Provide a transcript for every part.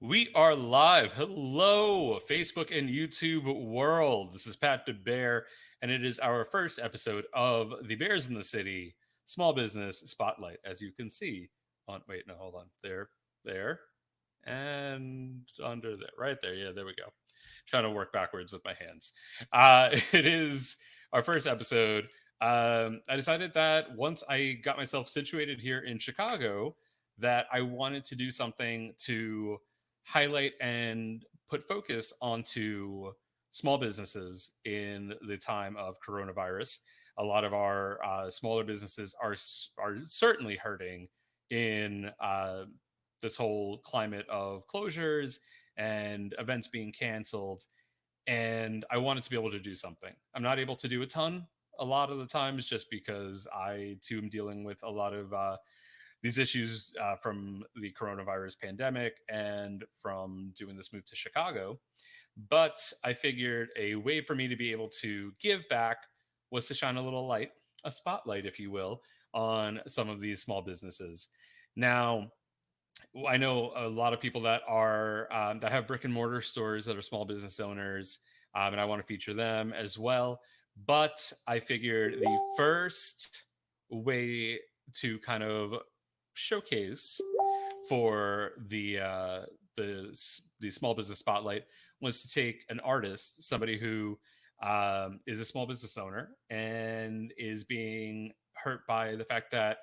We are live. Hello, Facebook and YouTube world. This is Pat the Bear, and it is our first episode of the Bears in the City Small Business Spotlight. As you can see on, wait, no, hold on. There, and under there, right there. Yeah, there we go. Trying to work backwards with my hands. It is our first episode. I decided that once I got myself situated here in Chicago, that I wanted to do something to highlight and put focus onto small businesses in the time of coronavirus. A lot of our smaller businesses are certainly hurting in this whole climate of closures and events being canceled. And I wanted to be able to do something. I'm not able to do a ton a lot of the times just because I too am dealing with a lot of these issues from the coronavirus pandemic and from doing this move to Chicago. But I figured a way for me to be able to give back was to shine a little light, a spotlight, if you will, on some of these small businesses. Now, I know a lot of people that are that have brick and mortar stores that are small business owners, and I want to feature them as well. But I figured the first way to kind of showcase for the small business spotlight was to take an artist, somebody who is a small business owner and is being hurt by the fact that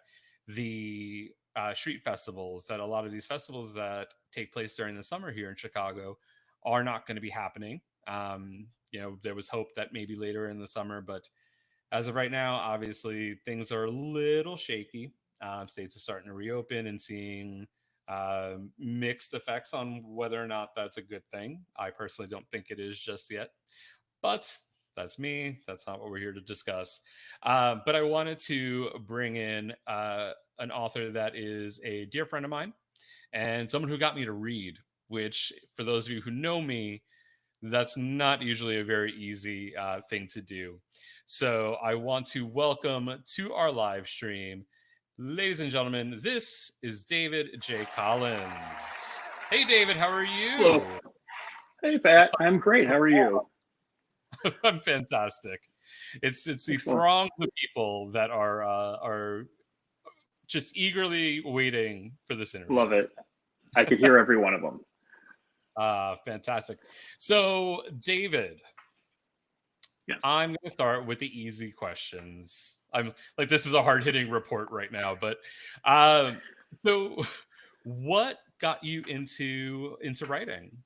the street festivals, that a lot of these festivals that take place during the summer here in Chicago are not going to be happening. There was hope that maybe later in the summer, but as of right now, obviously things are a little shaky. States are starting to reopen and seeing mixed effects on whether or not that's a good thing. I personally don't think it is just yet, but that's me. That's not what we're here to discuss. But I wanted to bring in an author that is a dear friend of mine and someone who got me to read, which, for those of you who know me, that's not usually a very easy thing to do. So I want to welcome to our live stream, ladies and gentlemen, this is David J. Collins. Hey, David, how are Hello. you? Hey, Pat. I'm great. How are you? I'm fantastic. It's the Excellent. throng of people that are just eagerly waiting for this interview. Love it. I could hear every one of them. Fantastic. So, David, Yes. I'm going to start with the easy questions. I'm like, this is a hard hitting report right now, but um, so what got you into writing?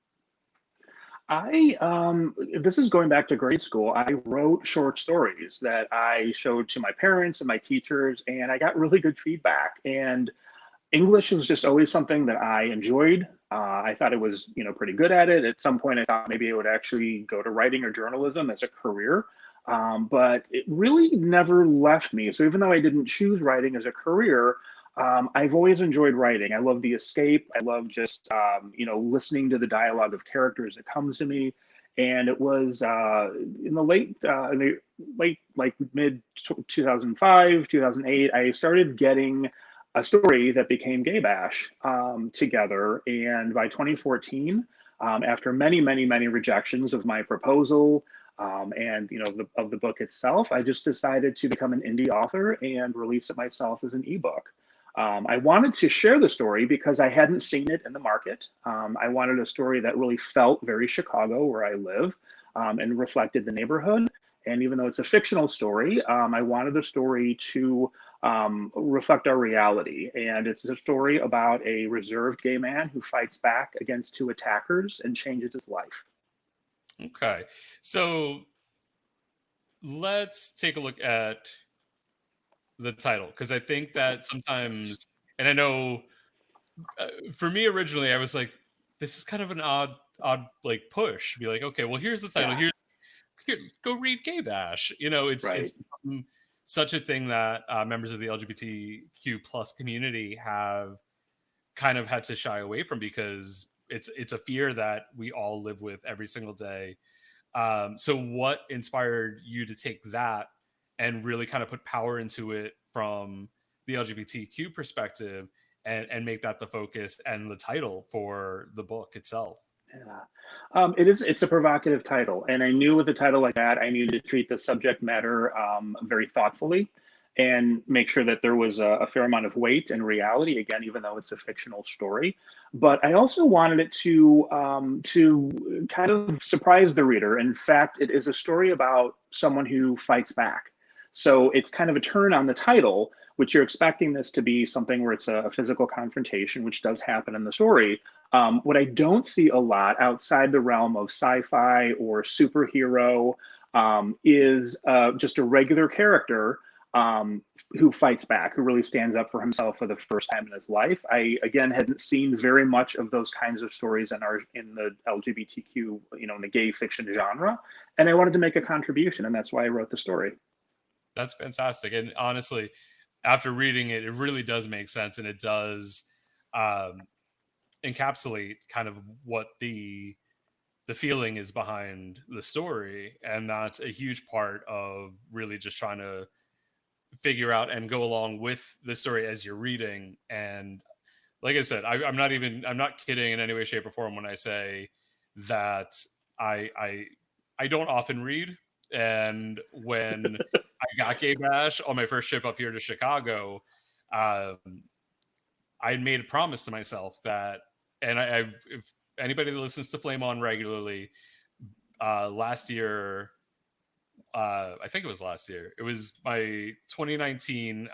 This is going back to grade school. I wrote short stories that I showed to my parents and my teachers, and I got really good feedback. And English was just always something that I enjoyed. I thought it was, pretty good at it. At some point, I thought maybe I would actually go to writing or journalism as a career. But it really never left me. So even though I didn't choose writing as a career, I've always enjoyed writing. I love the escape. I love just, listening to the dialogue of characters that comes to me. And it was in the late, like mid 2005, 2008, I started getting a story that became Gay Bash together. And by 2014, after many, many, many rejections of my proposal and of the book itself, I just decided to become an indie author and release it myself as an ebook. I wanted to share the story because I hadn't seen it in the market. I wanted a story that really felt very Chicago, where I live, and reflected the neighborhood. And even though it's a fictional story, I wanted the story to reflect our reality. And it's a story about a reserved gay man who fights back against two attackers and changes his life. Okay, so let's take a look at the title because I think that sometimes, Yes. and I know for me originally, I was like, this is kind of an odd like push. Be like, okay, well, here's the title. Yeah, Here, go read Gay Bash. It's right. become such a thing that members of the LGBTQ plus community have kind of had to shy away from because it's a fear that we all live with every single day. So, what inspired you to take that and really kind of put power into it from the LGBTQ perspective and make that the focus and the title for the book itself. Yeah. It's a provocative title, and I knew with a title like that, I needed to treat the subject matter very thoughtfully and make sure that there was a fair amount of weight and reality. Again, even though it's a fictional story, but I also wanted it to kind of surprise the reader. In fact, it is a story about someone who fights back. So it's kind of a turn on the title, which you're expecting this to be something where it's a physical confrontation, which does happen in the story. What I don't see a lot outside the realm of sci-fi or superhero is just a regular character who fights back, who really stands up for himself for the first time in his life. I again hadn't seen very much of those kinds of stories in the LGBTQ, in the gay fiction genre, and I wanted to make a contribution, and that's why I wrote the story. That's fantastic. And honestly, after reading it, it really does make sense, and it does um, encapsulate kind of what the feeling is behind the story, and that's a huge part of really just trying to figure out and go along with the story as you're reading. And like I said, I'm not kidding in any way, shape, or form when I say that I I don't often read, and when I got Gay Bash on my first trip up here to Chicago, um, I made a promise to myself that, and if anybody that listens to Flame On regularly, last year, I think it was last year, it was my 2019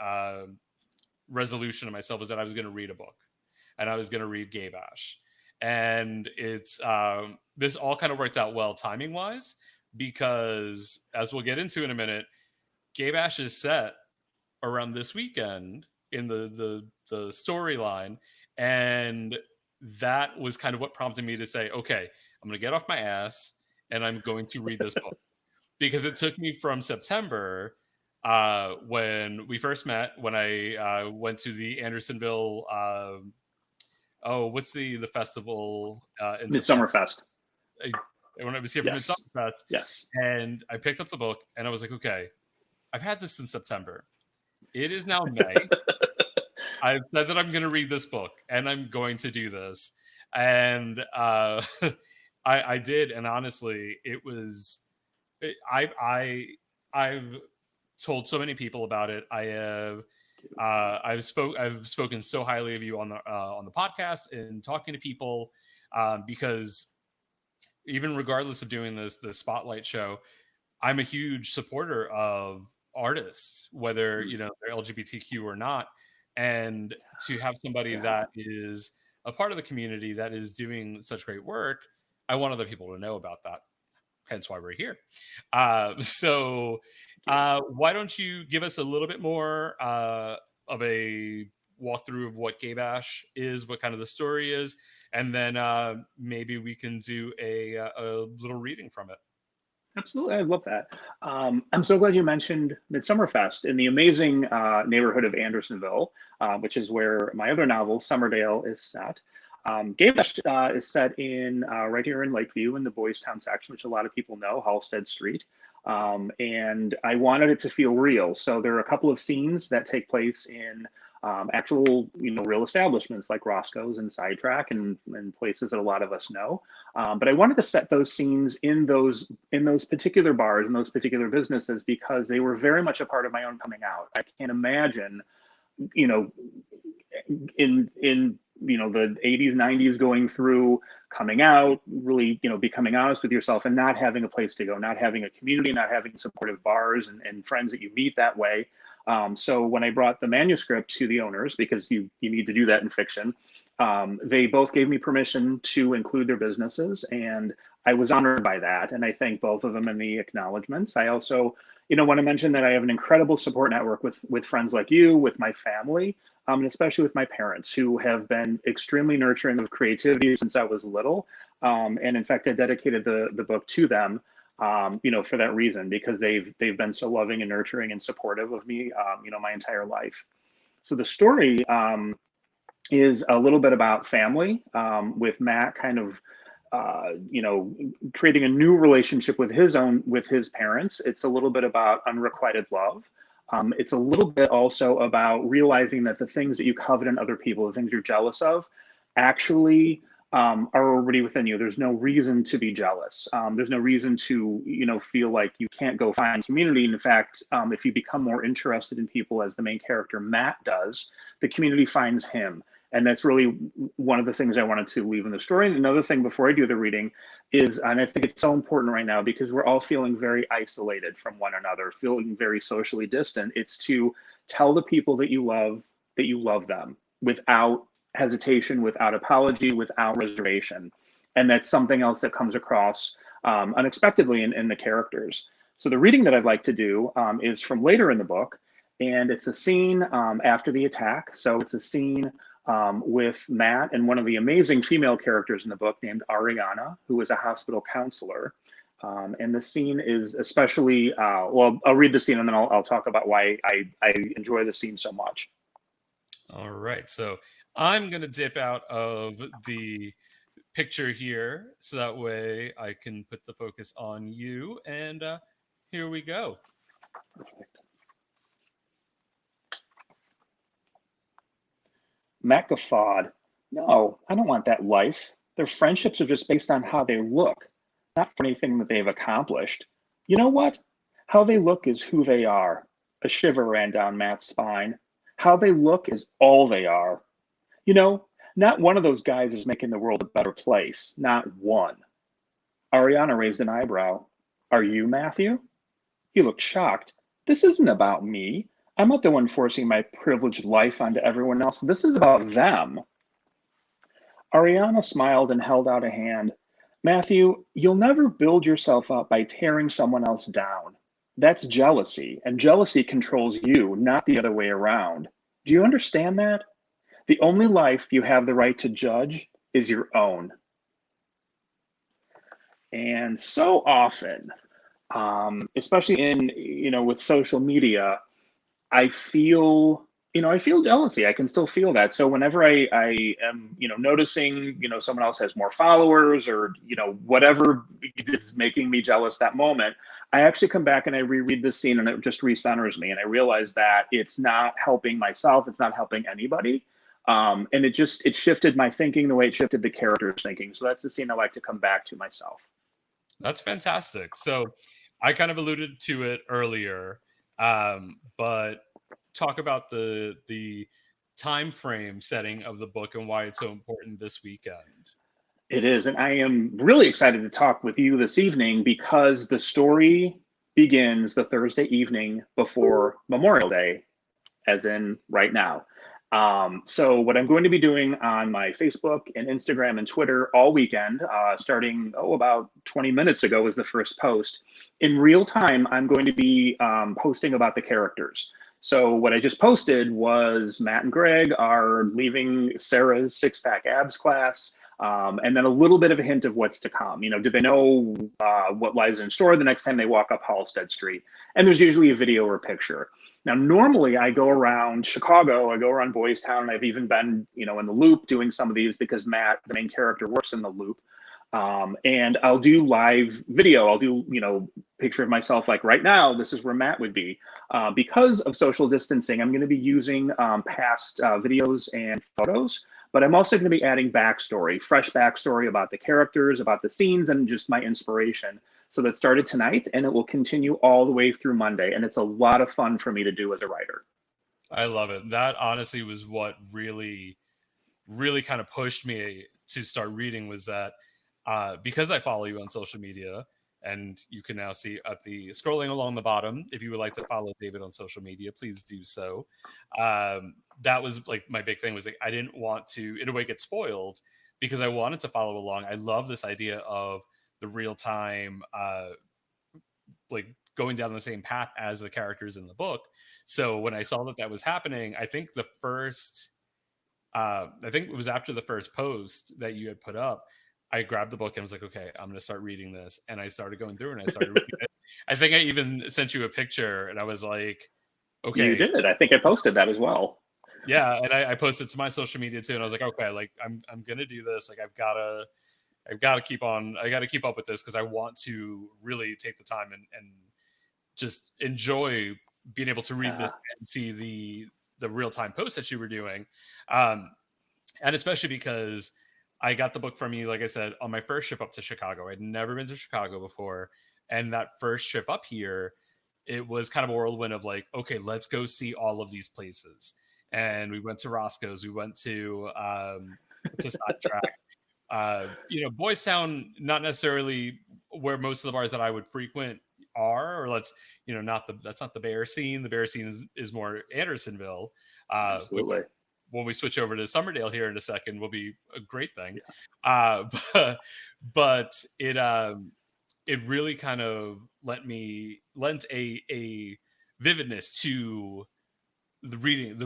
resolution to myself was that I was going to read a book, and I was going to read Gay Bash. And it's this all kind of worked out well timing wise, because as we'll get into in a minute, Gay Bash is set around this weekend in the storyline, and that was kind of what prompted me to say, okay, I'm going to get off my ass and I'm going to read this book, because it took me from September, when we first met, when I went to the Andersonville. Oh, what's the festival in September? Midsummer Fest. I, when I was here for Midsummer Yes. Fest, Yes. and I picked up the book, and I was like, okay, I've had this since September. It is now May. I've said that I'm going to read this book, and I'm going to do this, and I did, and honestly, it was I've told so many people about it. I've spoken so highly of you on the podcast and talking to people, because even regardless of doing the spotlight show, I'm a huge supporter of artists, whether they're LGBTQ or not, and to have somebody Yeah. that is a part of the community that is doing such great work, I want other people to know about that. Hence why we're here. So, why don't you give us a little bit more of a walkthrough of what Gay Bash is, what kind of the story is, and then maybe we can do a little reading from it. Absolutely, I love that. I'm so glad you mentioned Midsummer Fest in the amazing neighborhood of Andersonville, which is where my other novel, Summerdale, is set. Gay Bash is set in right here in Lakeview in the Boys Town section, which a lot of people know, Halsted Street. And I wanted it to feel real. So there are a couple of scenes that take place in actual, real establishments like Roscoe's and Sidetrack and places that a lot of us know. But I wanted to set those scenes in those particular bars and those particular businesses because they were very much a part of my own coming out. I can't imagine, you know, in the 80s, 90s, going through coming out, really, becoming honest with yourself and not having a place to go, not having a community, not having supportive bars and friends that you meet that way. So when I brought the manuscript to the owners, because you need to do that in fiction, they both gave me permission to include their businesses, and I was honored by that. And I thank both of them in the acknowledgments. I also, want to mention that I have an incredible support network with friends like you, with my family, and especially with my parents, who have been extremely nurturing of creativity since I was little. And in fact, I dedicated the book to them, for that reason, because they've been so loving and nurturing and supportive of me, my entire life. So the story is a little bit about family, with Matt kind of, creating a new relationship with his parents. It's a little bit about unrequited love. It's a little bit also about realizing that the things that you covet in other people, the things you're jealous of, actually are already within you. There's no reason to be jealous. There's no reason to, feel like you can't go find community. In fact, if you become more interested in people, as the main character Matt does, the community finds him. And that's really one of the things I wanted to leave in the story. And another thing before I do the reading is, and I think it's so important right now because we're all feeling very isolated from one another, feeling very socially distant. It's to tell the people that you love them without hesitation, without apology, without reservation. And that's something else that comes across unexpectedly in the characters. So the reading that I'd like to do is from later in the book, and it's a scene after the attack. So it's a scene with Matt and one of the amazing female characters in the book named Ariana, who is a hospital counselor. And the scene is especially, well, I'll read the scene and then I'll talk about why I enjoy the scene so much. All right. So I'm going to dip out of the picture here so that way I can put the focus on you. And here we go. Perfect. Matt guffawed. No, I don't want that life. Their friendships are just based on how they look, not for anything that they've accomplished. You know what? How they look is who they are. A shiver ran down Matt's spine. How they look is all they are. Not one of those guys is making the world a better place. Not one. Ariana raised an eyebrow. Are you, Matthew? He looked shocked. This isn't about me. I'm not the one forcing my privileged life onto everyone else. This is about them. Ariana smiled and held out a hand. Matthew, you'll never build yourself up by tearing someone else down. That's jealousy, and jealousy controls you, not the other way around. Do you understand that? The only life you have the right to judge is your own. And so often, especially in, with social media, I feel, I feel jealousy. I can still feel that. So whenever I am, noticing, someone else has more followers or, whatever is making me jealous that moment, I actually come back and I reread this scene and it just recenters me. And I realize that it's not helping myself. It's not helping anybody. And it shifted my thinking the way it shifted the character's thinking. So that's the scene I like to come back to myself. That's fantastic. So I kind of alluded to it earlier, but talk about the time frame setting of the book and why it's so important this weekend. It is. And I am really excited to talk with you this evening because the story begins the Thursday evening before Memorial Day, as in right now. So what I'm going to be doing on my Facebook and Instagram and Twitter all weekend, starting, about 20 minutes ago was the first post. In real time, I'm going to be posting about the characters. So what I just posted was Matt and Greg are leaving Sarah's six-pack abs class. And then a little bit of a hint of what's to come. Do they know what lies in store the next time they walk up Halstead Street? And there's usually a video or a picture. Now, normally I go around Chicago, I go around Boys Town, and I've even been, in the Loop doing some of these because Matt, the main character, works in the Loop. And I'll do live video. I'll do, picture of myself like right now, this is where Matt would be. Because of social distancing, I'm going to be using past videos and photos, but I'm also going to be adding backstory, fresh backstory about the characters, about the scenes, and just my inspiration. So that started tonight and it will continue all the way through Monday. And it's a lot of fun for me to do as a writer. I love it. That honestly was what really, really kind of pushed me to start reading was that because I follow you on social media, and you can now see at the scrolling along the bottom, if you would like to follow David on social media, please do so. That was like my big thing was like, I didn't want to in a way get spoiled because I wanted to follow along. I love this idea of the real time, like going down the same path as the characters in the book. So when I saw that that was happening, I think it was after the first post that you had put up. I grabbed the book and was like, okay, I'm going to start reading this. And I started going through and I started reading it. I think I even sent you a picture and I was like, You okay. did. I think I posted that as well. Yeah. And I posted to my social media too. And I was like, okay, like I'm going to do this. Like I've got to keep on, I got to keep up with this because I want to really take the time and just enjoy being able to read Yeah. this and see the real time posts that you were doing, um, and especially because I got the book from you, like I said, on my first trip up to Chicago. I'd never been to Chicago before, and that first trip up here, it was kind of a whirlwind of like, okay, let's go see all of these places. And we went to Roscoe's, we went to Sidetrack, Boys Town, not necessarily where most of the bars that I would frequent are, or let's, not that's not the bear scene. The bear scene is more Andersonville, which Absolutely. when we switch over to Summerdale here in a second will be a great thing. Yeah. Uh, but it really kind of lends a vividness to the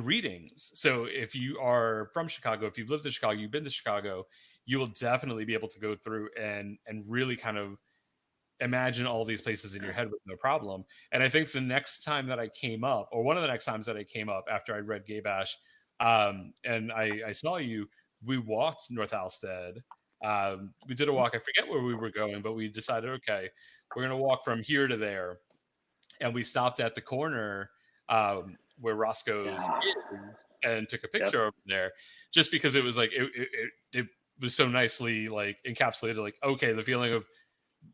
readings. So if you are from Chicago, if you've lived in Chicago, you've been to Chicago, you will definitely be able to go through and really kind of imagine all these places in your head with no problem. And I think the next time that I came up, or one of the next times that I came up after I read Gay Bash, and I saw you, we walked North Halstead. We did a walk. I forget where we were going, but we decided, okay, we're going to walk from here to there. And we stopped at the corner where Roscoe's Yeah. is and took a Yep. picture over there, just because it was like it was so nicely like encapsulated. Like, okay, the feeling of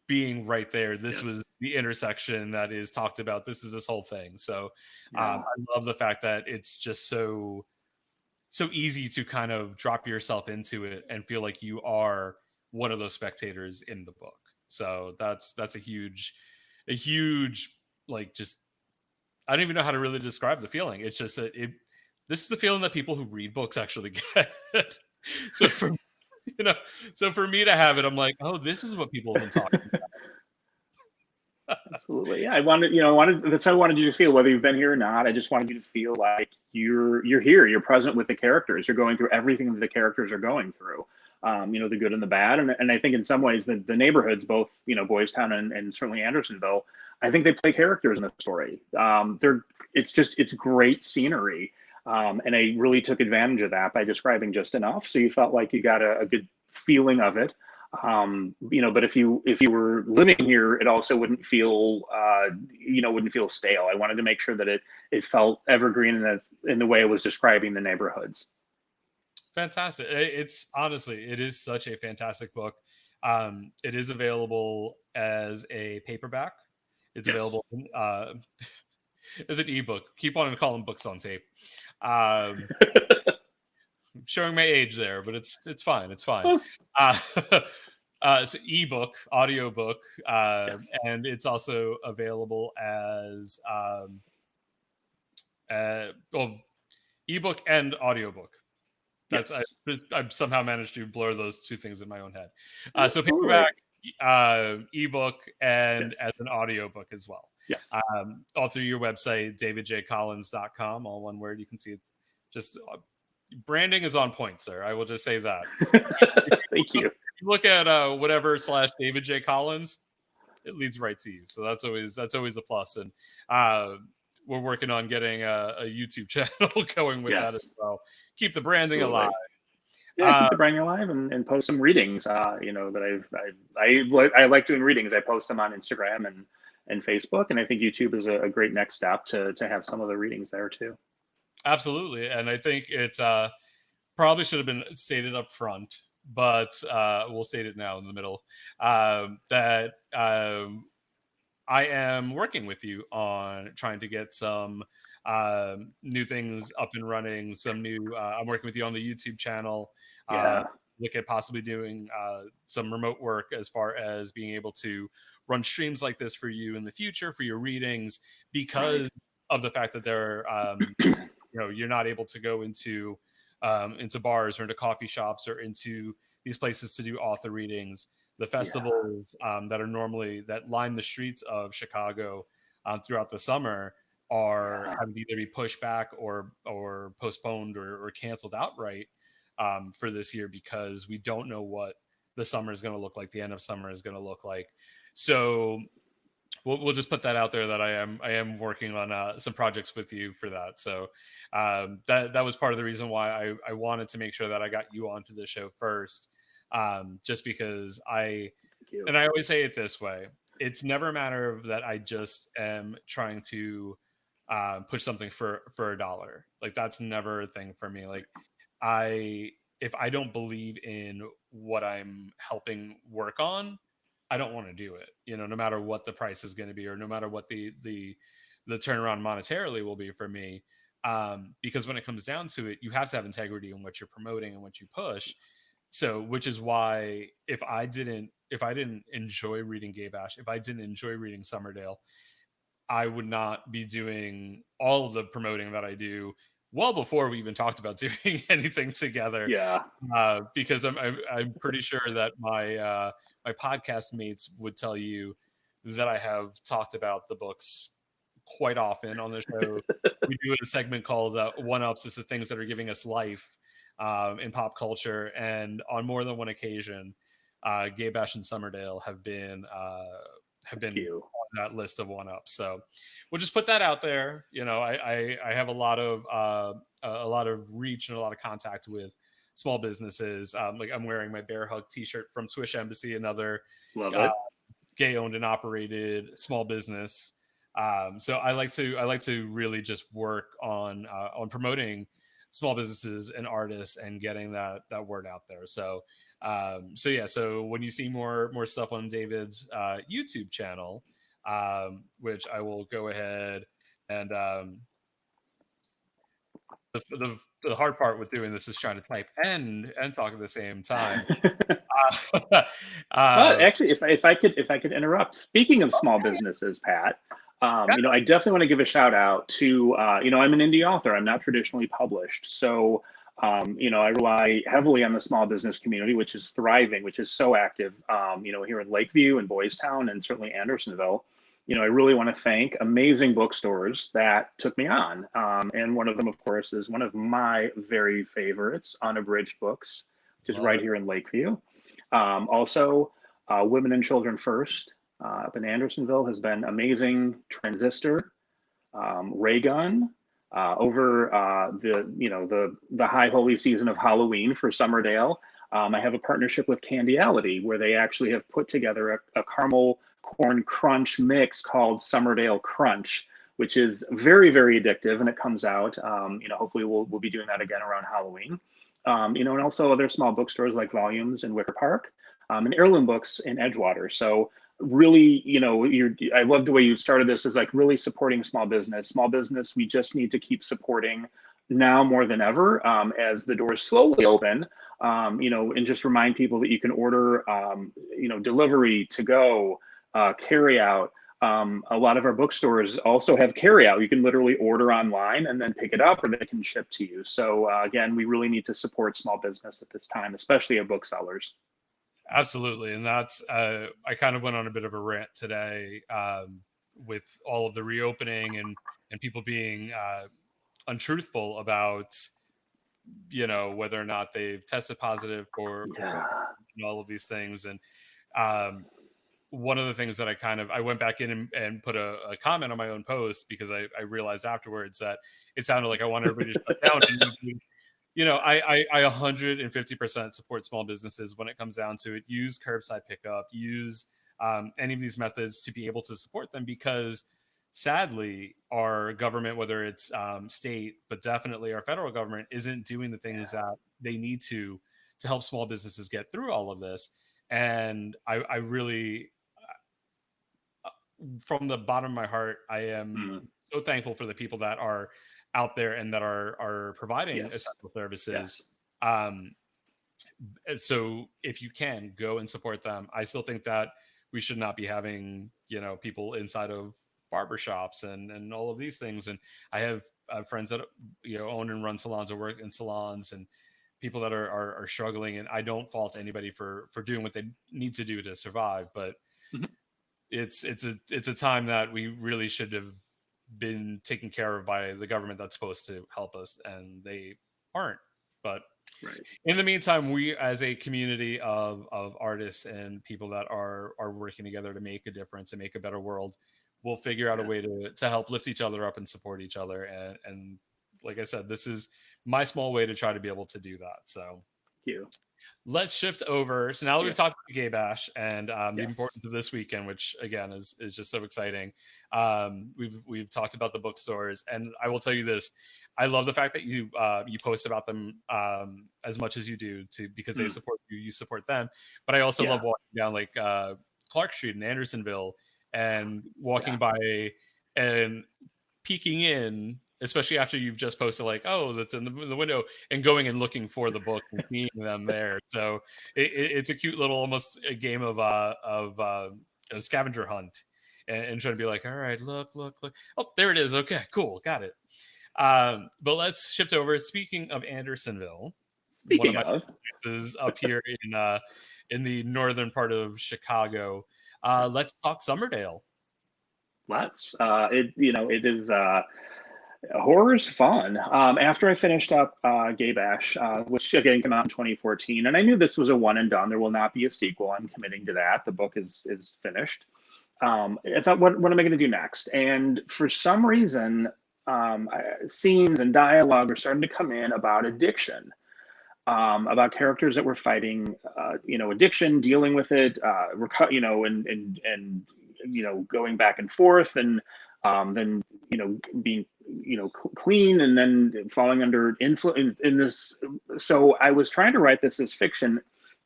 being right there. This Yes. was the intersection that is talked about. This is this whole thing. So Yeah. I love the fact that it's just so easy to kind of drop yourself into it and feel like you are one of those spectators in the book. So that's a huge like just I don't even know how to really describe the feeling. It's just this is the feeling that people who read books actually get. so for you know so for me to have it, I'm like, oh, this is what people have been talking about. Absolutely. Yeah. I wanted that's how I wanted you to feel, whether you've been here or not. I just wanted you to feel like you're here, you're present with the characters, you're going through everything that the characters are going through. The good and the bad. And I think in some ways the neighborhoods, both, Boys Town and certainly Andersonville, I think they play characters in the story. It's great scenery. And I really took advantage of that by describing just enough. So you felt like you got a good feeling of it. But if you were living here, it also wouldn't feel stale. I wanted to make sure that it felt evergreen in the way it was describing the neighborhoods. Fantastic. It's honestly, it is such a fantastic book. It is available as a paperback. It's Yes. available as an ebook. Keep wanting to call them books on tape. Um, Showing my age there, but it's fine. It's fine. Oh, Uh, so ebook, audiobook, yes. and it's also available as well, ebook and audiobook. That's Yes. I've somehow managed to blur those two things in my own head. So Absolutely. paperback, ebook, and as Yes. an audiobook as well. Yes. All through your website, davidjcollins.com, all one word. You can see it. Just branding is on point, sir. I will just say that. Thank you. If you look at whatever / David J. Collins, it leads right to you. So that's always a plus. And uh, we're working on getting a YouTube channel going with that as Yes. well. Keep the branding alive. Absolutely. Yeah, keep Uh, the brand alive and post some readings. That I like doing readings. I post them on Instagram and Facebook, and I think YouTube is a great next step to have some of the readings there too. Absolutely. And I think it probably should have been stated up front, but we'll state it now in the middle, that I am working with you on trying to get some new things up and running. I'm working with you on the YouTube channel. Uh, Yeah. Look at possibly doing some remote work as far as being able to run streams like this for you in the future for your readings, Right. because of the fact that you're not able to go into bars or into coffee shops or into these places to do author readings. The Yeah. festivals that line the streets of Chicago throughout the summer are Yeah. having to either be pushed back or postponed or canceled outright for this year, because we don't know what the summer is going to look like, the end of summer is going to look like. So we'll just put that out there that I am working on some projects with you for that. So that was part of the reason why I wanted to make sure that I got you onto the show first, just because Thank you. and I always say it this way: it's never a matter of that I just am trying to push something for a dollar. Like that's never a thing for me. Like I if I don't believe in what I'm helping work on, I don't want to do it. You know, no matter what the price is going to be, or no matter what the turnaround monetarily will be for me. Because when it comes down to it, you have to have integrity in what you're promoting and what you push. So, which is why if I didn't enjoy reading Gay Bash, if I didn't enjoy reading Summerdale, I would not be doing all of the promoting that I do well before we even talked about doing anything together. Yeah. Because I'm pretty sure that my podcast mates would tell you that I have talked about the books quite often on the show. We do a segment called One Ups. It's the things that are giving us life in pop culture, and on more than one occasion, Gay Bash and Summerdale have Thank been you. on that list of one ups. So we'll just put that out there. You know, I have a lot of reach and a lot of contact with small businesses. Like I'm wearing my Bear Hug T-shirt from Swish Embassy, another Love uh, it. gay owned and operated small business. So I like to really just work on promoting small businesses and artists and getting that word out there. So so yeah, so when you see more stuff on David's YouTube channel, which I will go ahead and the hard part with doing this is trying to type and talk at the same time. Uh, uh, Actually, if I could interrupt, speaking of small businesses, Pat, I definitely want to give a shout out to I'm an indie author. I'm not traditionally published, so I rely heavily on the small business community, which is thriving, which is so active. Here in Lakeview and Boys Town, and certainly Andersonville. I really want to thank amazing bookstores that took me on, and one of them, of course, is one of my very favorites, Unabridged Books, which is love right it. here in Lakeview. Also, Women and Children First up in Andersonville has been amazing. Transistor, Raygun, over the high holy season of Halloween for Summerdale. I have a partnership with Candyality where they actually have put together a caramel corn crunch mix called Summerdale Crunch, which is very, very addictive, and it comes out. Hopefully we'll be doing that again around Halloween. And also other small bookstores like Volumes in Wicker Park, and Heirloom Books in Edgewater. So really, I love the way you started this, is like really supporting small business. Small business, we just need to keep supporting now more than ever, as the doors slowly open. And just remind people that you can order, delivery, to go, carry out. A lot of our bookstores also have carry out. You can literally order online and then pick it up, or they can ship to you. So again, we really need to support small business at this time, especially our booksellers. Absolutely, and that's I kind of went on a bit of a rant today with all of the reopening and people being untruthful about whether or not they've tested positive for COVID Yeah. and all of these things. And um, one of the things that I went back in and put a comment on my own post because I realized afterwards that it sounded like I wanted everybody to shut down. And I 150% support small businesses when it comes down to it. Use curbside pickup, use any of these methods to be able to support them, because sadly, our government, whether it's state, but definitely our federal government, isn't doing the things that they need to help small businesses get through all of this. And I really, from the bottom of my heart, I am Mm, so thankful for the people that are out there and that are providing yes. essential services. Yes. Um, and so if you can go and support them, I still think that we should not be having people inside of barbershops and all of these things. And I have friends that own and run salons or work in salons, and people that are struggling. And I don't fault anybody for doing what they need to do to survive, but Mhm. it's a time that we really should have been taken care of by the government that's supposed to help us, and they aren't. But Right. in the meantime, we as a community of artists and people that are working together to make a difference and make a better world, we'll figure out a Yeah. way to help lift each other up and support each other. And like I said, this is my small way to try to be able to do that. So Thank you. Let's shift over. So now that we've Yeah. talked about the gay bash and the Yes. importance of this weekend, which again is just so exciting. We've talked about the bookstores, and I will tell you this: I love the fact that you post about them as much as you do, to because they Mm, support you, you support them. But I also yeah. love walking down like Clark Street in Andersonville and Yeah. walking by and peeking in, especially after you've just posted like, oh, that's in the window, and going and looking for the books and seeing them there. So it's a cute little, almost a game of a scavenger hunt, and trying to be like, all right, look. Oh, there it is. Okay, cool, got it. But let's shift over. Speaking of Andersonville, one of Speaking my of, places up here in the northern part of Chicago. yes, Let's talk Summerdale. let's. It is. Horror's fun. After I finished up Gay Bash, which again came out in 2014, and I knew this was a one and done. There will not be a sequel. I'm committing to that. The book is finished. I thought, what am I going to do next? And for some reason, scenes and dialogue are starting to come in about addiction, about characters that were fighting, addiction, dealing with it, going back and forth, and then being clean, and then falling under influence in this. So I was trying to write this as fiction,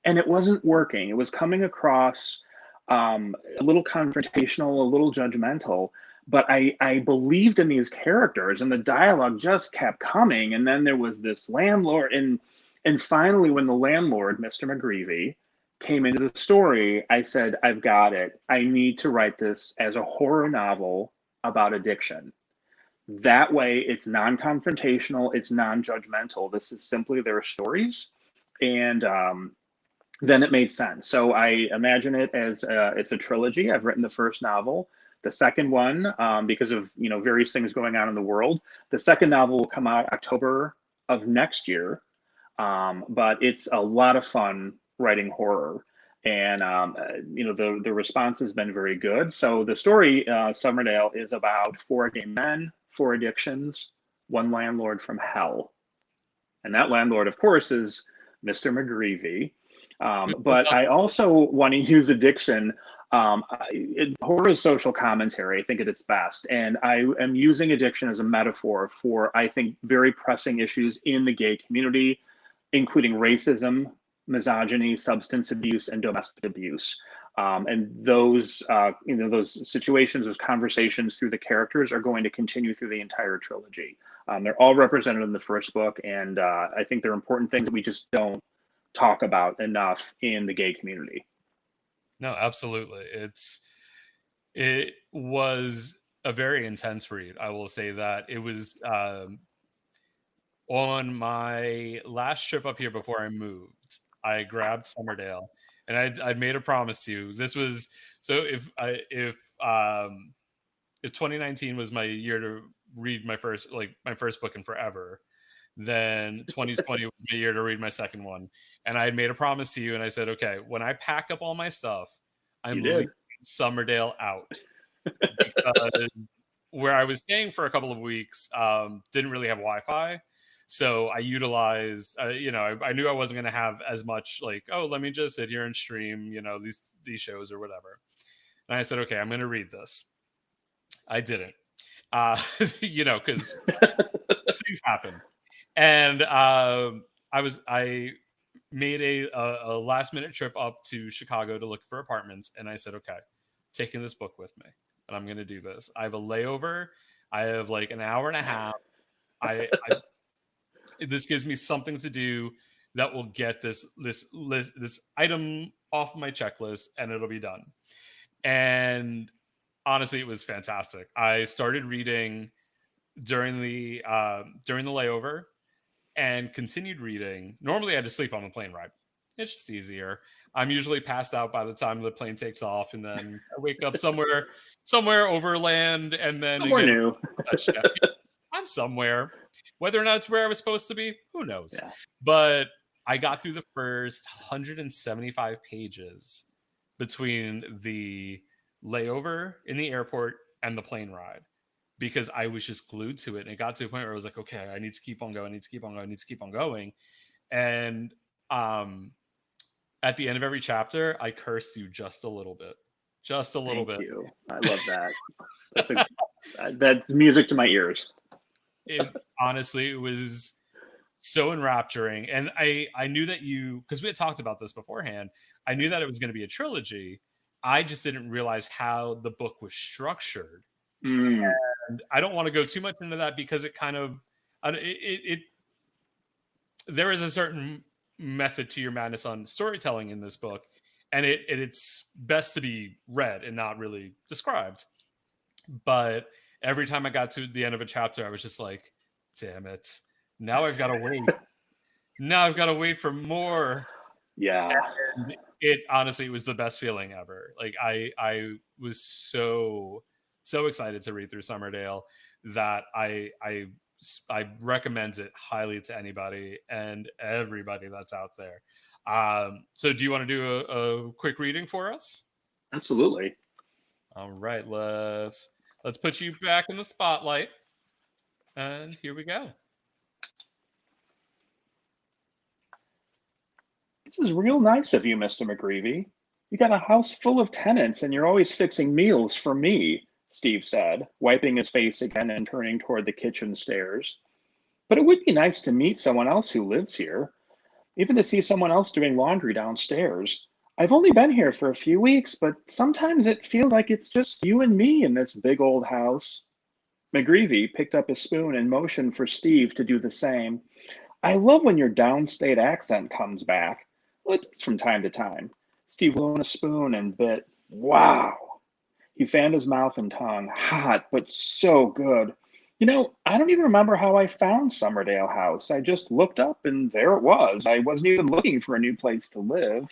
and it wasn't working. It was coming across a little confrontational, a little judgmental. But I believed in these characters, and the dialogue just kept coming. And then there was this landlord, and finally, when the landlord, Mr. McGreevy, came into the story, I said, I've got it. I need to write this as a horror novel about addiction. That way, it's non confrontational, it's non judgmental. This is simply their stories. And then it made sense. So I imagine it as it's a trilogy. I've written the first novel. The second one, because of various things going on in the world, the second novel will come out October of next year. But it's a lot of fun writing horror, and the response has been very good. So the story, Summerdale, is about four gay men, four addictions, one landlord from hell, and that landlord, of course, is Mr. McGreevy. But I also want to use addiction. Horror is social commentary, I think, at its best. And I am using addiction as a metaphor for, I think, very pressing issues in the gay community, including racism, misogyny, substance abuse, and domestic abuse. And those situations, those conversations through the characters are going to continue through the entire trilogy. They're all represented in the first book, and I think they're important things that we just don't talk about enough in the gay community. No, absolutely. It was a very intense read. I will say that it was on my last trip up here before I moved. I grabbed Summerdale, and I'd made a promise to you. This was so if 2019 was my year to read my first book in forever, then 2020 was my year to read my second one. And I had made a promise to you, and I said, okay, when I pack up all my stuff, You I'm leaving did. Summerdale out, because where I was staying for a couple of weeks didn't really have Wi-Fi. So I utilized, I knew I wasn't going to have as much like, oh, let me just sit here and stream, these shows or whatever. And I said, okay, I'm going to read this. I didn't, because things happen. And I made a last minute trip up to Chicago to look for apartments, and I said, okay, taking this book with me, and I'm going to do this. I have a layover. I have like an hour and a half. I this gives me something to do that will get this item off my checklist, and it'll be done. And honestly, it was fantastic. I started reading during the layover and continued reading. Normally, I had to sleep on the plane ride. It's just easier. I'm usually passed out by the time the plane takes off, and then I wake up somewhere overland, and then Somewhere again, new. I'm somewhere. Whether or not it's where I was supposed to be, who knows? Yeah. But I got through the first 175 pages between the layover in the airport and the plane ride, because I was just glued to it. And it got to a point where I was like, okay, I need to keep on going. I need to keep on going. I need to keep on going. And at the end of every chapter, I cursed you just a little bit. Just a little Thank bit. you. I love that. That's a that's music to my ears. It honestly, it was so enrapturing. And I knew that you, because we had talked about this beforehand, I knew that it was going to be a trilogy. I just didn't realize how the book was structured. Mm, And I don't want to go too much into that because it kind of it there is a certain method to your madness on storytelling in this book, and it's best to be read and not really described. But every time I got to the end of a chapter, I was just like, damn it. Now I've got to wait. Now I've got to wait for more. yeah. And it honestly, it was the best feeling ever. Like I was so excited to read through Summerdale that I recommend it highly to anybody and everybody that's out there. So do you want to do a quick reading for us? Absolutely. All right, let's put you back in the spotlight. And here we go. This is real nice of you, Mr. McGreevy. You got a house full of tenants and you're always fixing meals for me, Steve said, wiping his face again and turning toward the kitchen stairs. But it would be nice to meet someone else who lives here, even to see someone else doing laundry downstairs. I've only been here for a few weeks, but sometimes it feels like it's just you and me in this big old house. McGreevy picked up his spoon and motioned for Steve to do the same. I love when your downstate accent comes back. Well, it does from time to time. Steve blew on a spoon and bit. Wow. He fanned his mouth and tongue. Hot, but so good. I don't even remember how I found Summerdale House. I just looked up and there it was. I wasn't even looking for a new place to live.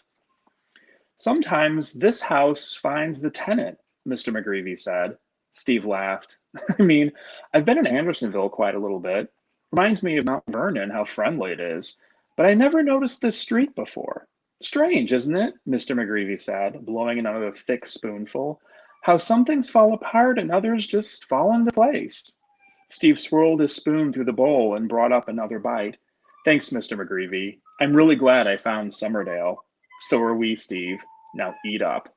Sometimes this house finds the tenant, Mr. McGreevy said. Steve laughed. I mean, I've been in Andersonville quite a little bit. Reminds me of Mount Vernon, how friendly it is. But I never noticed this street before. Strange, isn't it? Mr. McGreevy said, blowing another thick spoonful. How some things fall apart and others just fall into place. Steve swirled his spoon through the bowl and brought up another bite. Thanks, Mr. McGreevy. I'm really glad I found Summerdale. So are we, Steve. Now eat up.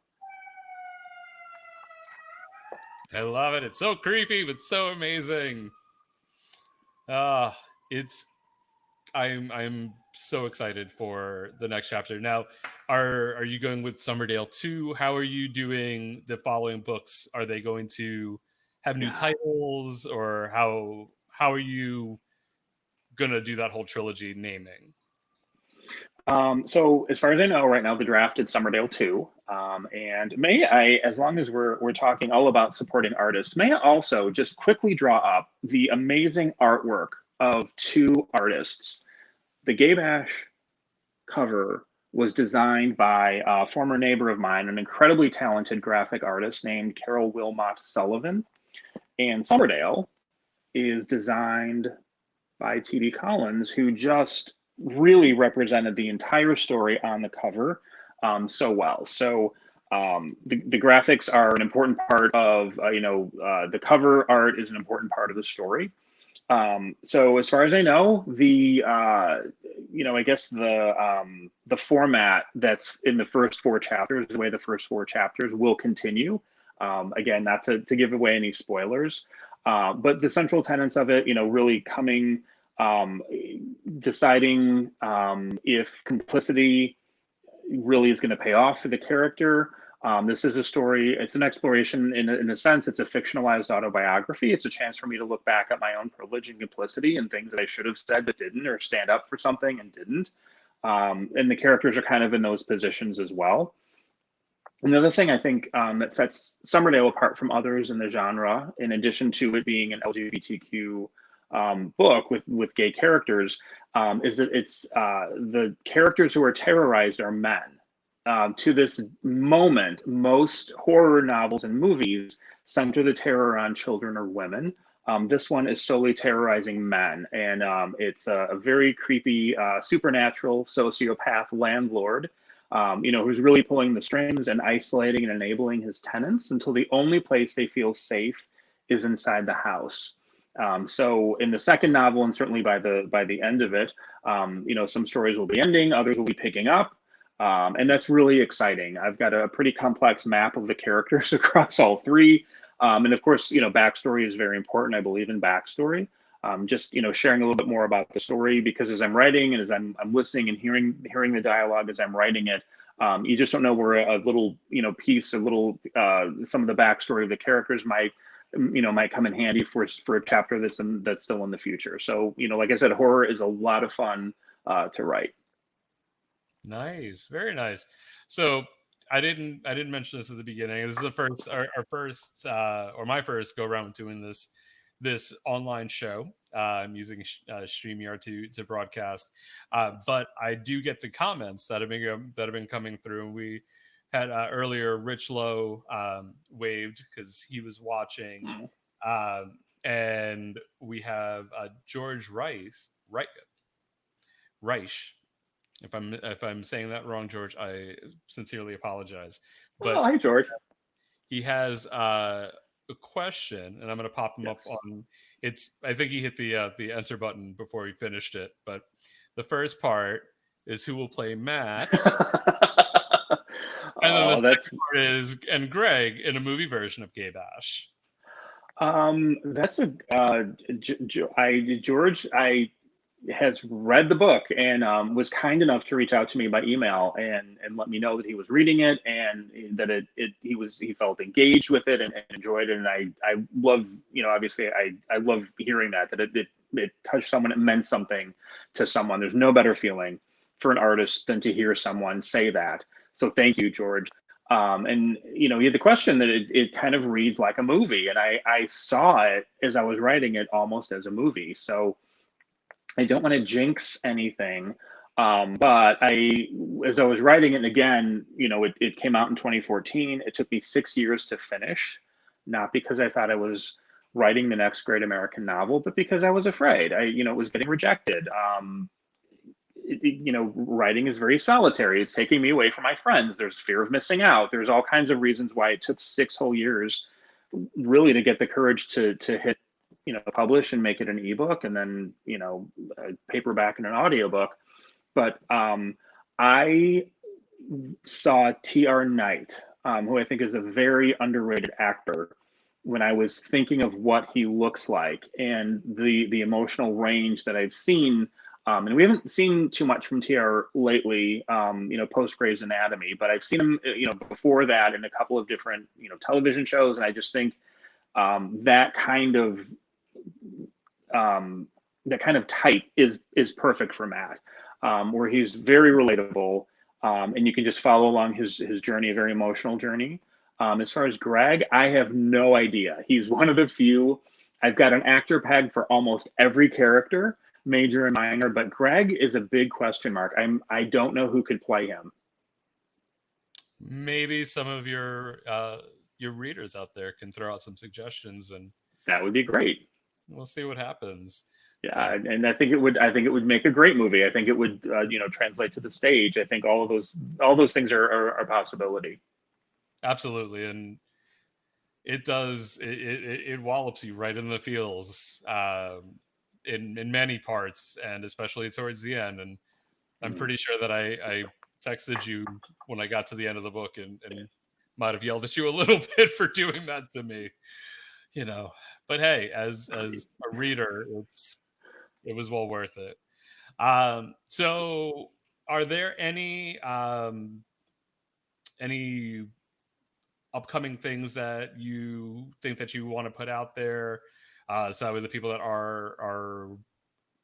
I love it. It's so creepy, but so amazing. Ah, it's I'm so excited for the next chapter. Now, are you going with Summerdale 2? How are you doing the following books? Are they going to have new Yeah. titles, or how are you gonna do that whole trilogy naming? So as far as I know, right now the draft is Summerdale 2. And may I, as long as we're talking all about supporting artists, may I also just quickly draw up the amazing artwork of two artists. The Gabe Ash cover was designed by a former neighbor of mine, an incredibly talented graphic artist named Carol Wilmot Sullivan. And Summerdale is designed by T.D. Collins, who just really represented the entire story on the cover so well. So the graphics are an important part of, the cover art is an important part of the story. So as far as I know, I guess the format that's in the first four chapters, the way the first four chapters will continue. Again, not to give away any spoilers, but the central tenets of it, really coming, um, deciding if complicity really is going to pay off for the character. This is a story, it's an exploration in a sense, it's a fictionalized autobiography. It's a chance for me to look back at my own privilege and complicity and things that I should have said but didn't, or stand up for something and didn't. And the characters are kind of in those positions as well. Another thing I think that sets Summerdale apart from others in the genre, in addition to it being an LGBTQ book with gay characters, is that it's the characters who are terrorized are men. To this moment, most horror novels and movies center the terror on children or women. This one is solely terrorizing men, and it's a very creepy supernatural sociopath landlord, who's really pulling the strings and isolating and enabling his tenants until the only place they feel safe is inside the house. So in the second novel, and certainly by the end of it, some stories will be ending, others will be picking up. And that's really exciting. I've got a pretty complex map of the characters across all three. And of course, backstory is very important. I believe in backstory. Just sharing a little bit more about the story, because as I'm writing and as I'm listening and hearing the dialogue as I'm writing it, you just don't know where a little piece, a little some of the backstory of the characters might come in handy for a chapter that's still in the future. So like I said, horror is a lot of fun to write. Nice, very nice. So I didn't mention this at the beginning. This is the first our first or my first go around doing this online show. I'm using StreamYard to broadcast, but I do get the comments that have been coming through. And we had earlier Rich Lowe waved because he was watching, Mm. and we have George Reich. If I'm saying that wrong, George, I sincerely apologize. Oh, But hi, George. he has a question, and I'm going to pop him up Yes. on. It's. I think he hit the enter button before he finished it. But the first part is who will play Matt, and then the Oh, that's second part is and Greg in a movie version of Gay Bash. that's a George. I has read the book and was kind enough to reach out to me by email and let me know that he was reading it and that he felt engaged with it and enjoyed it. And I love, obviously I love hearing that it touched someone, it meant something to someone. There's no better feeling for an artist than to hear someone say that. So thank you, George. And you had the question that it kind of reads like a movie, and I saw it as I was writing it almost as a movie. So I don't want to jinx anything, but as I was writing it, and again, it came out in 2014. It took me 6 years to finish, not because I thought I was writing the next great American novel, but because I was afraid. It was getting rejected. Writing is very solitary. It's taking me away from my friends. There's fear of missing out. There's all kinds of reasons why it took 6 whole years, really, to get the courage to hit publish and make it an ebook, and then a paperback and an audiobook. But I saw T.R. Knight, who I think is a very underrated actor, when I was thinking of what he looks like and the emotional range that I've seen. And we haven't seen too much from TR lately, post Grey's Anatomy, but I've seen him, before that in a couple of different, television shows. And I just think that kind of type is perfect for Matt, where he's very relatable, and you can just follow along his journey, a very emotional journey. As far as Greg, I have no idea. He's one of the few. I've got an actor pegged for almost every character, major and minor, but Greg is a big question mark. I don't know who could play him. Maybe some of your readers out there can throw out some suggestions, and That would be great. we'll see what happens. Yeah, and I think it would make a great movie. I think it would translate to the stage. I think all those things are a possibility. Absolutely, and it does it wallops you right in the feels, in many parts, and especially towards the end. And I'm Mm. pretty sure that I texted you when I got to the end of the book, and might have yelled at you a little bit for doing that to me, you know. But hey, as a reader, it was well worth it. So are there any upcoming things that you think that you want to put out there, so that way the people that are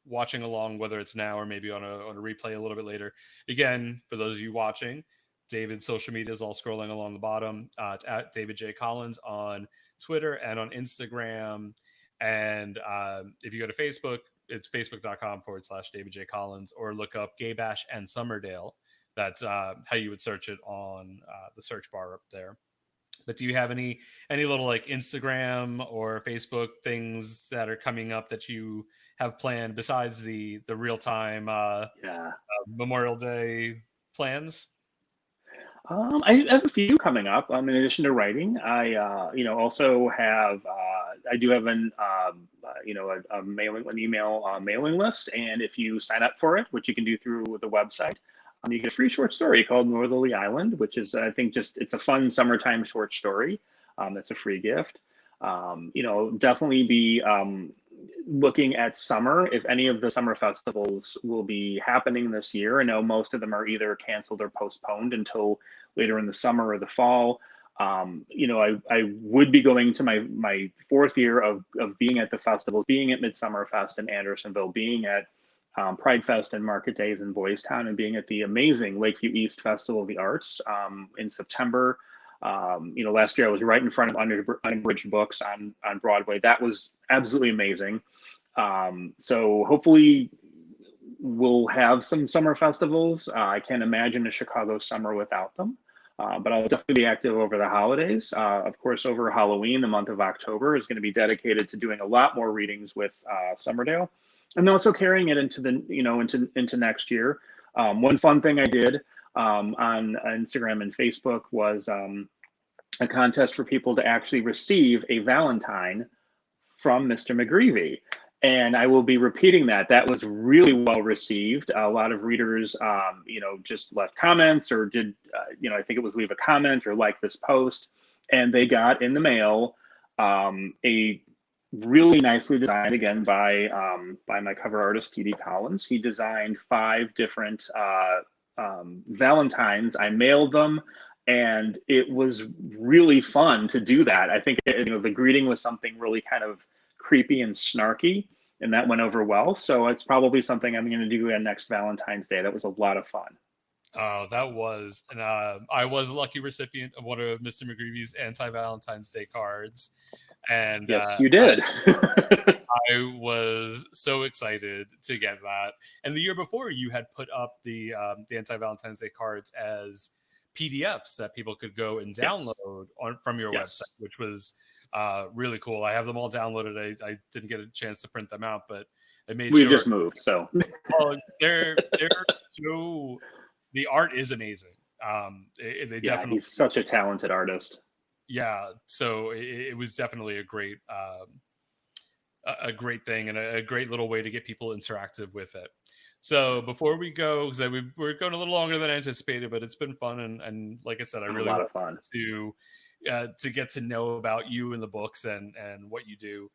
watching along, whether it's now or maybe on a replay a little bit later. Again, for those of you watching, David's social media is all scrolling along the bottom. It's at David J. Collins on Twitter and on Instagram. And if you go to Facebook, it's facebook.com/David J. Collins, or look up Gay Bash and Summerdale. That's how you would search it on the search bar up there. But do you have any little like Instagram or Facebook things that are coming up that you have planned besides the real time Yeah. Memorial Day plans? I have a few coming up. In addition to writing, also have I do have an email mailing list, and if you sign up for it, which you can do through the website, You get a free short story called Northerly Island, which is, I think, it's a fun summertime short story. That's a free gift. Definitely be looking at summer. If any of the summer festivals will be happening this year, I know most of them are either canceled or postponed until later in the summer or the fall. I would be going to my fourth year of being at the festivals, being at Midsummer Fest in Andersonville, being at Pride Fest and Market Days in Boys Town, and being at the amazing Lakeview East Festival of the Arts in September. Last year I was right in front of Unabridged Books on Broadway. That was absolutely amazing. So hopefully we'll have some summer festivals. I can't imagine a Chicago summer without them. But I'll definitely be active over the holidays. Of course, over Halloween, the month of October is going to be dedicated to doing a lot more readings with Summerdale, and also carrying it into next year. One fun thing I did on Instagram and Facebook was a contest for people to actually receive a Valentine from Mr. McGreevy. And I will be repeating that. That was really well received. A lot of readers, just left comments or did, I think it was leave a comment or like this post. And they got in the mail a really nicely designed, again, by my cover artist, T.D. Collins. He designed 5 different Valentines. I mailed them. And it was really fun to do that. I think the greeting was something really kind of creepy and snarky, and that went over well. So it's probably something I'm going to do on next Valentine's Day. That was a lot of fun. Oh, that was, and I was a lucky recipient of one of Mr. McGreevy's anti-Valentine's Day cards, and yes, you did. I was so excited to get that. And the year before, you had put up the anti-Valentine's Day cards as PDFs that people could go and download from your website, which was really cool. I have them all downloaded. I didn't get a chance to print them out, but I made we sure. Just moved, so they're so. The art is amazing. Definitely. He's such a talented artist. Yeah, so it was definitely a great thing and a great little way to get people interactive with it. So before we go, because we're going a little longer than anticipated, but it's been fun, and like I said, I really a lot of fun to get to know about you and the books and what you do.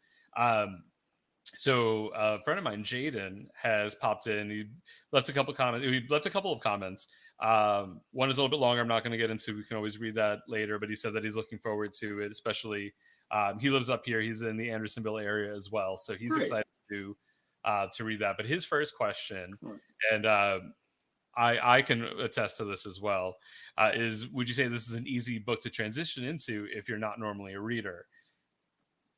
So a friend of mine, Jaden, has popped in. He left a couple of comments. One is a little bit longer. I'm not going to get into. We can always read that later. But he said that he's looking forward to it, especially. He lives up here. He's in the Andersonville area as well, so he's excited to read that. But his first question, and I can attest to this as well, is: would you say this is an easy book to transition into if you're not normally a reader?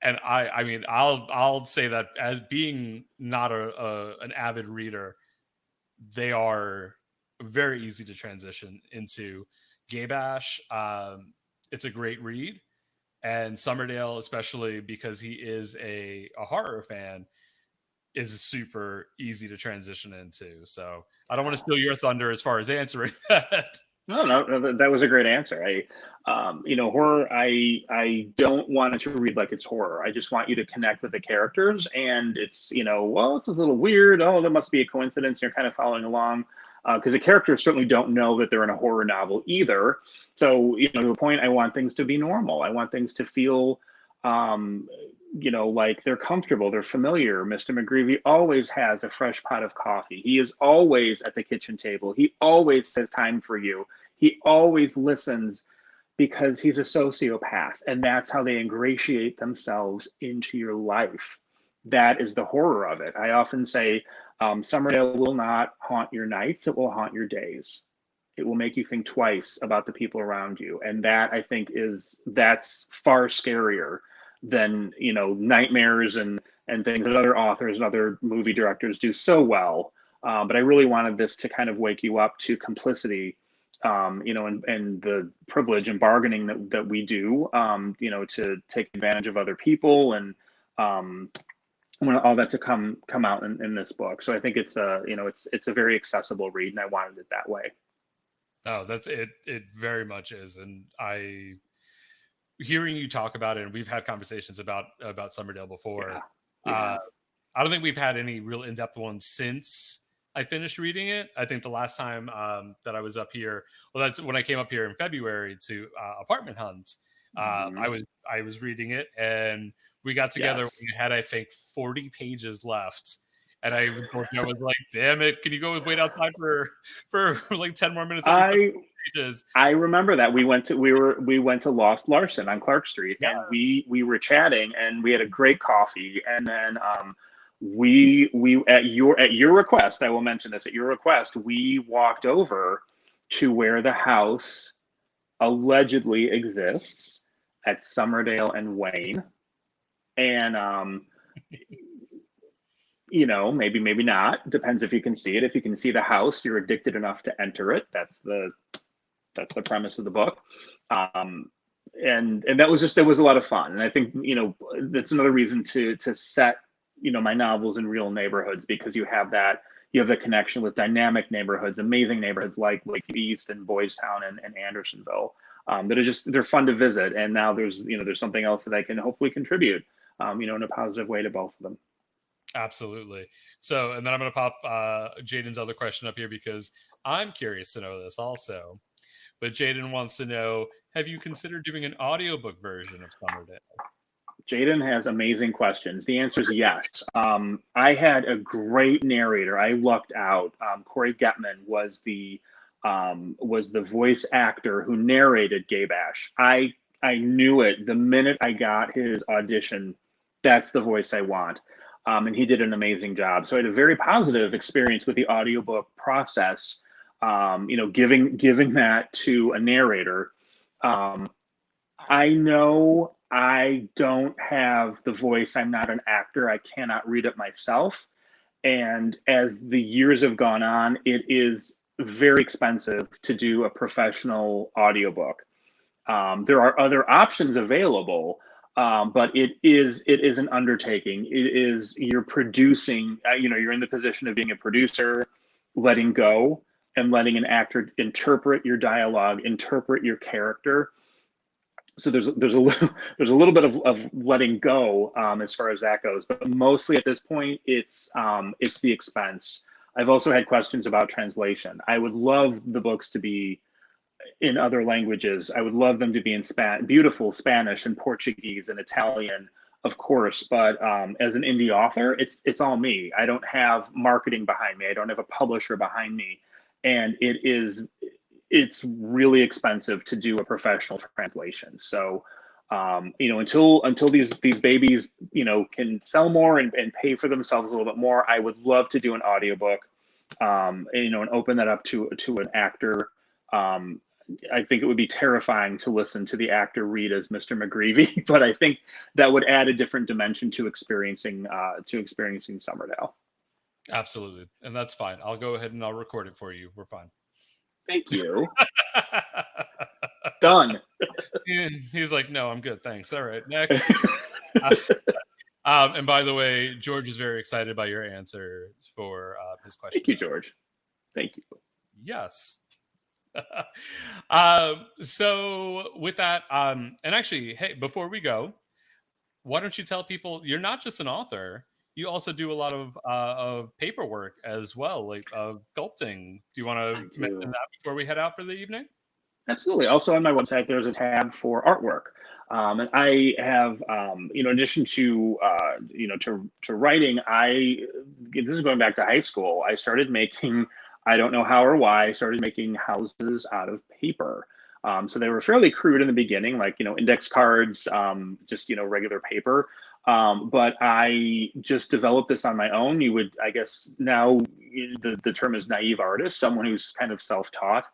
And I mean, I'll say that as being not an avid reader, they are very easy to transition into. Gay Bash, it's a great read, and Summerdale, especially because he is a horror fan, is super easy to transition into. So I don't want to steal your thunder as far as answering that. No, that was a great answer. Horror, I don't want it to read like it's horror. I just want you to connect with the characters, and it's, it's a little weird. Oh, that must be a coincidence. You're kind of following along because the characters certainly don't know that they're in a horror novel either. So, to a point, I want things to be normal. I want things to feel, like they're comfortable, they're familiar. Mr. McGreevy always has a fresh pot of coffee. He is always at the kitchen table. He always says time for you. He always listens because he's a sociopath, and that's how they ingratiate themselves into your life. That is the horror of it. I often say, Summerdale will not haunt your nights, it will haunt your days. It will make you think twice about the people around you. And that, I think, that's far scarier than, nightmares and things that other authors and other movie directors do so well. But I really wanted this to kind of wake you up to complicity, and the privilege and bargaining that we do, to take advantage of other people, and I want all that to come out in this book. So I think it's a very accessible read, and I wanted it that way. Oh, that's it. It very much is. And hearing you talk about it, and we've had conversations about Summerdale before. Yeah. I don't think we've had any real in-depth ones since I finished reading it. I think the last time that I was up here, well, that's when I came up here in February to Apartment Hunt. Mhm. I was reading it, and we got together. We Yes. had, I think, 40 pages left, and I was like, "Damn it! Can you go wait outside for like 10 more minutes? Let me finish I the pages." I remember that we went to Lost Larson on Clark Street, Yeah, and we were chatting, and we had a great coffee, and then we at your request, I will mention this, at your request, we walked over to where the house allegedly exists at Summerdale and Wayne, and maybe not, depends if you can see it. If you can see the house, you're addicted enough to enter it. That's the premise of the book. um, and that was just, it was a lot of fun. And I think, that's another reason to set, my novels in real neighborhoods, because you have the connection with dynamic neighborhoods, amazing neighborhoods like East and Boys Town and Andersonville, that are just, they're fun to visit. And now there's something else that I can hopefully contribute, in a positive way to both of them. absolutely. So, and then I'm going to pop Jaden's other question up here because I'm curious to know this also. But Jaden wants to know, have you considered doing an audiobook version of Summerdale? Jaden has amazing questions. The answer is yes. I had a great narrator. I lucked out. Corey Getman was the voice actor who narrated Gay Bash. I knew it the minute I got his audition. That's the voice I want. And he did an amazing job. So I had a very positive experience with the audiobook process. Giving that to a narrator. Um, I know I don't have the voice. I'm not an actor. I cannot read it myself. And as the years have gone on, it is very expensive to do a professional audiobook. There are other options available, but it is an undertaking. You're producing. You're in the position of being a producer, letting go and letting an actor interpret your dialogue, interpret your character. So there's a little there's a little bit of letting go, as far as that goes, but mostly at this point it's the expense. I've also had questions about translation. I would love the books to be in other languages. I would love them to be in beautiful Spanish and Portuguese and Italian, of course. But as an indie author, it's all me. I don't have marketing behind me. I don't have a publisher behind me, and it's really expensive to do a professional translation. So, until these babies, can sell more and pay for themselves a little bit more, I would love to do an audiobook, and open that up to an actor. Um, I think it would be terrifying to listen to the actor read as Mr. McGreevy, but I think that would add a different dimension to experiencing Summerdale. Absolutely. And that's fine. I'll go ahead and I'll record it for you. We're fine. Thank you. Done. He's like, no, I'm good. Thanks. All right. Next. And by the way, George is very excited by your answer for his Thank question. you, George. Thank you. Yes. So with that, and actually, hey, before we go, why don't you tell people you're not just an author, you also do a lot of paperwork as well, like sculpting. Do you want I to mention do. that before we head out for the evening? Absolutely. Also on my website, there's a tab for artwork. And I have, in addition to, to writing, this is going back to high school. I started making, I don't know how or why, I started making houses out of paper. So they were fairly crude in the beginning, like, index cards, just, regular paper. But I just developed this on my own. You would, I guess now the term is naive artist, someone who's kind of self-taught.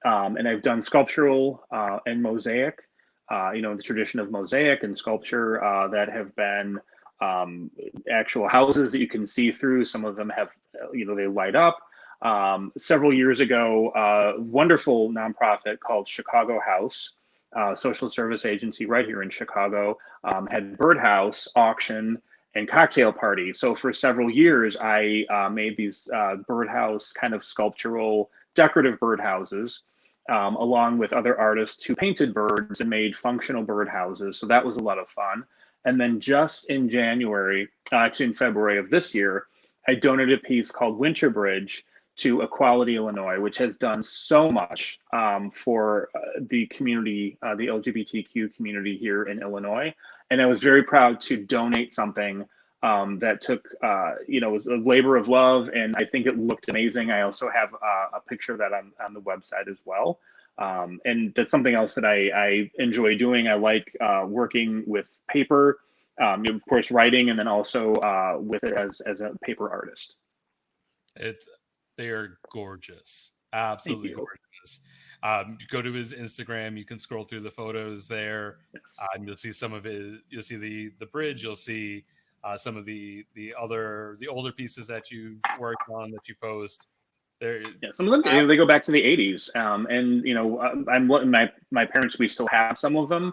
And I've done sculptural and mosaic, the tradition of mosaic and sculpture that have been actual houses that you can see through. Some of them have, they light up. Several years ago, a wonderful nonprofit called Chicago House, social service agency right here in Chicago, had birdhouse auction and cocktail party. So for several years, I made these birdhouse kind of sculptural, decorative birdhouses, along with other artists who painted birds and made functional birdhouses. So that was a lot of fun. And then just in January, actually in February of this year, I donated a piece called Winter Bridge to Equality Illinois, which has done so much for the community, the LGBTQ community here in Illinois. And I was very proud to donate something that took, was a labor of love, and I think it looked amazing. I also have a picture of that on the website as well. And that's something else that I enjoy doing. I like working with paper, of course, writing, and then also with it as a paper artist. It's they are gorgeous, Thank absolutely you. gorgeous. Go to his Instagram. You can scroll through the photos there. Yes. You'll see some of it. You'll see the bridge. You'll see some of the older pieces that you've worked on that you post. There, Yeah, some of them, they go back to the 80s, and my parents. We still have some of them,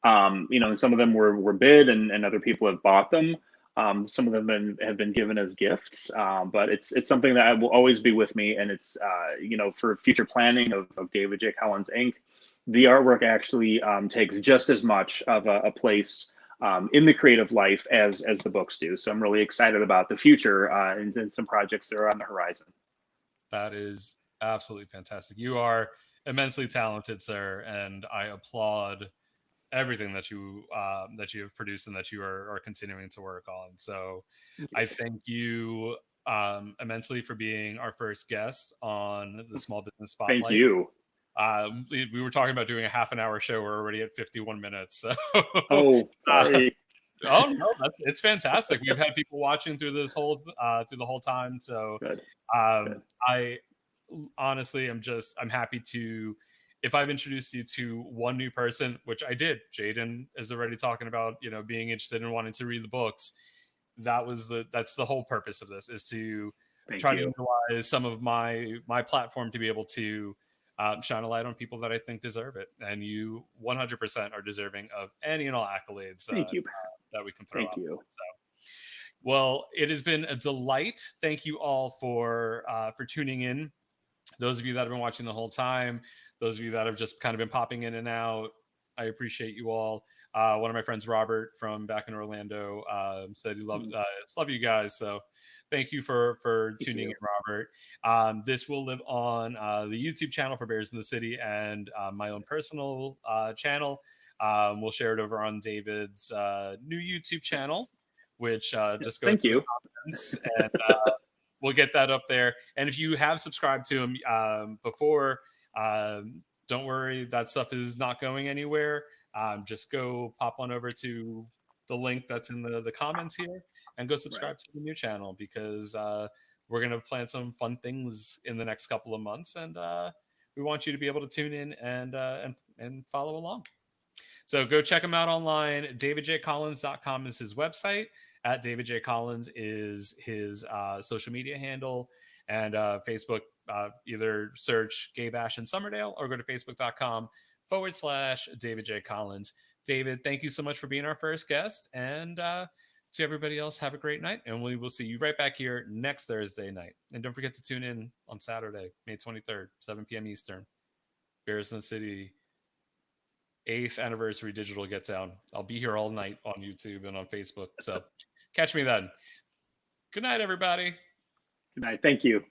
and some of them were bid, and other people have bought them. Some of them have been given as gifts, but it's something that will always be with me, and it's for future planning of David J. Collins Inc. The artwork actually takes just as much of a place in the creative life as the books do. So I'm really excited about the future and some projects that are on the horizon. that is absolutely fantastic. You are immensely talented, sir, and I applaud everything that you have produced and that you are continuing to work on. So Thank you. I thank you immensely for being our first guest on the Small Business Thank Spotlight. you. We were talking about doing a half an hour show. We're already at 51 minutes. So, Oh, uh, sorry. oh no, it's fantastic. We've had people watching through the whole time. So Good. Good. I honestly I'm happy to if I've introduced you to one new person, which I did. Jaden is already talking about, being interested in wanting to read the books. That's the whole purpose of this, is to Thank try to you. utilize some of my platform to be able to shine a light on people that I think deserve it. And you 100% are deserving of any and all accolades Thank you. that we can throw Thank out there. you. So, well, it has been a delight. Thank you all for tuning in. Those of you that have been watching the whole time, those of you that have just kind of been popping in and out, I appreciate you all. One of my friends, Robert from back in Orlando, said he love you guys. So thank you for Thank tuning in, you. Robert. This will live on the YouTube channel for Bears in the City and my own personal channel. We'll share it over on David's new YouTube channel, Yes. which Yes. just go to Thank the you. comments and we'll get that up there. And if you have subscribed to him before, don't worry, that stuff is not going anywhere. Just go pop on over to the link that's in the comments here and go Right. subscribe to the new channel, because we're going to plan some fun things in the next couple of months. And we want you to be able to tune in and follow along. So go check him out online. DavidJCollins.com is his website. At David J. Collins is his social media handle. And Facebook, either search Gay Bash in Summerdale or go to facebook.com/David J. Collins. David, thank you so much for being our first guest. And to everybody else, have a great night. And we will see you right back here next Thursday night. And don't forget to tune in on Saturday, May 23rd, 7 p.m. Eastern. Bears in the City 8th anniversary digital get down. I'll be here all night on YouTube and on Facebook. So catch me then. Good night, everybody. Good night. Thank you.